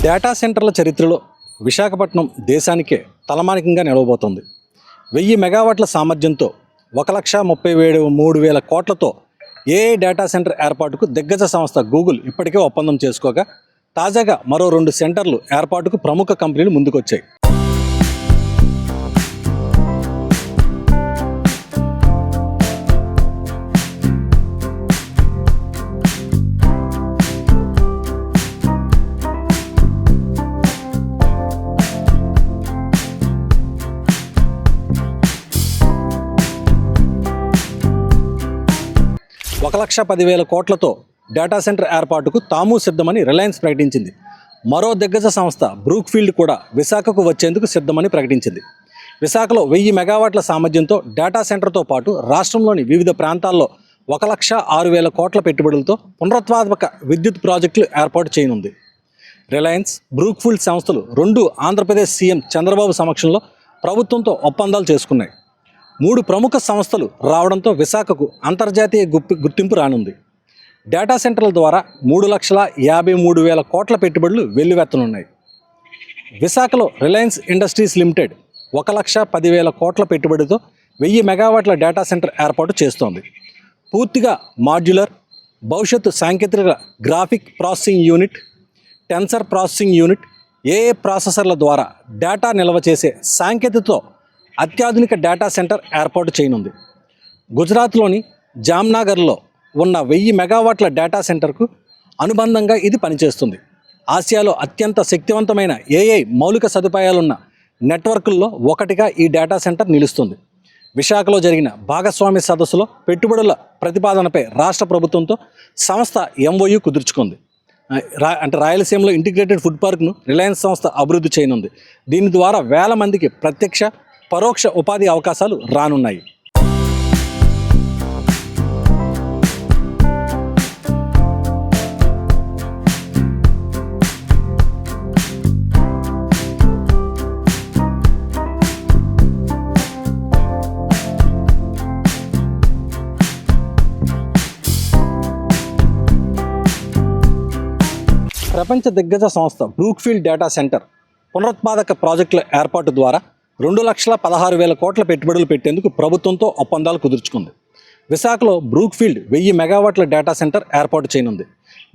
Data సెంటర్ల చరిత్రలో విశాఖపట్నం దేశానికే తలమానికంగా నిలవబోతోంది. 1000 మెగావాట్ల సామర్థ్యంతో 1,33,000 కోట్లతో ఏఐ డేటా సెంటర్ ఏర్పాటుకు దిగ్గజ సంస్థ గూగుల్ ఇప్పటికే ఒప్పందం చేసుకోగా, తాజాగా మరో 2 సెంటర్లు ఏర్పాటుకు ప్రముఖ కంపెనీలు ముందుకొచ్చాయి. $1,10,000 కోట్లతో డేటా సెంటర్ ఏర్పాటుకు తాము సిద్ధమని రిలయన్స్ ప్రకటించింది. మరో దిగ్గజ సంస్థ బ్రూక్ఫీల్డ్ కూడా విశాఖకు వచ్చేందుకు సిద్ధమని ప్రకటించింది. విశాఖలో 1000 మెగావాట్ల సామర్థ్యంతో డేటా సెంటర్తో పాటు రాష్ట్రంలోని వివిధ ప్రాంతాల్లో 1,06,000 కోట్ల పెట్టుబడులతో పునరుత్పాదక విద్యుత్ ప్రాజెక్టులు ఏర్పాటు చేయనుంది. రిలయన్స్, బ్రూక్ఫీల్డ్ సంస్థలు 2 ఆంధ్రప్రదేశ్ సీఎం చంద్రబాబు సమక్షంలో ప్రభుత్వంతో ఒప్పందాలు చేసుకున్నాయి. 3 ప్రముఖ సంస్థలు రావడంతో విశాఖకు అంతర్జాతీయ గుర్తింపు రానుంది. డేటా సెంటర్ల ద్వారా 3,53,000 కోట్ల పెట్టుబడులు వెల్లువెత్తనున్నాయి. విశాఖలో రిలయన్స్ ఇండస్ట్రీస్ లిమిటెడ్ 1,10,000 కోట్ల పెట్టుబడితో 1000 మెగావాట్ల డేటా సెంటర్ ఏర్పాటు చేస్తోంది. పూర్తిగా మాడ్యులర్, భవిష్యత్తు సాంకేతిక graphic processing unit, tensor processing unit, ఏఏ ప్రాసెసర్ల ద్వారా డేటా నిల్వ చేసే సాంకేతికతో అత్యాధునిక డేటా సెంటర్ ఏర్పాటు చేయనుంది. గుజరాత్లోని జామ్నగర్లో ఉన్న 1000 మెగావాట్ల డేటా సెంటర్కు అనుబంధంగా ఇది పనిచేస్తుంది. ఆసియాలో అత్యంత శక్తివంతమైన ఏఐ మౌలిక సదుపాయాలున్న నెట్వర్కుల్లో ఒకటిగా ఈ డేటా సెంటర్ నిలుస్తుంది. విశాఖలో జరిగిన భాగస్వామ్య సదస్సులో పెట్టుబడుల ప్రతిపాదనపై రాష్ట్ర ప్రభుత్వంతో సంస్థ ఎంఓయూ కుదుర్చుకుంది. రాయలసీమలో ఇంటిగ్రేటెడ్ ఫుడ్ పార్క్ను రిలయన్స్ సంస్థ అభివృద్ధి చేయనుంది. దీని ద్వారా వేల మందికి ప్రత్యక్ష, పరోక్ష ఉపాధి అవకాశాలు రానున్నాయి. ప్రపంచ దిగ్గజ సంస్థ బ్రూక్ఫీల్డ్ డేటా సెంటర్ పునరుత్పాదక ప్రాజెక్టుల ఏర్పాటు ద్వారా 2,16,000 కోట్ల పెట్టుబడులు పెట్టేందుకు ప్రభుత్వంతో ఒప్పందాలు కుదుర్చుకుంది. విశాఖలో బ్రూక్ఫీల్డ్ 1000 మెగావాట్ల డేటా సెంటర్ ఏర్పాటు చేయనుంది.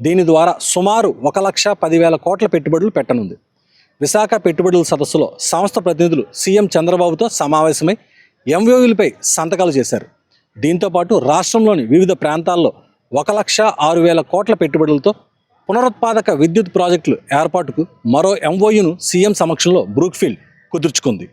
దీని ద్వారా సుమారు 1,10,000 కోట్ల పెట్టుబడులు పెట్టనుంది. విశాఖ పెట్టుబడుల సదస్సులో సంస్థ ప్రతినిధులు సీఎం చంద్రబాబుతో సమావేశమై ఎంఓయూలపై సంతకాలు చేశారు. దీంతోపాటు రాష్ట్రంలోని వివిధ ప్రాంతాల్లో 1,06,000 కోట్ల పెట్టుబడులతో పునరుత్పాదక విద్యుత్ ప్రాజెక్టులు ఏర్పాటుకు మరో ఎంఓయూను సీఎం సమక్షంలో బ్రూక్ఫీల్డ్ కుదుర్చుకుంది.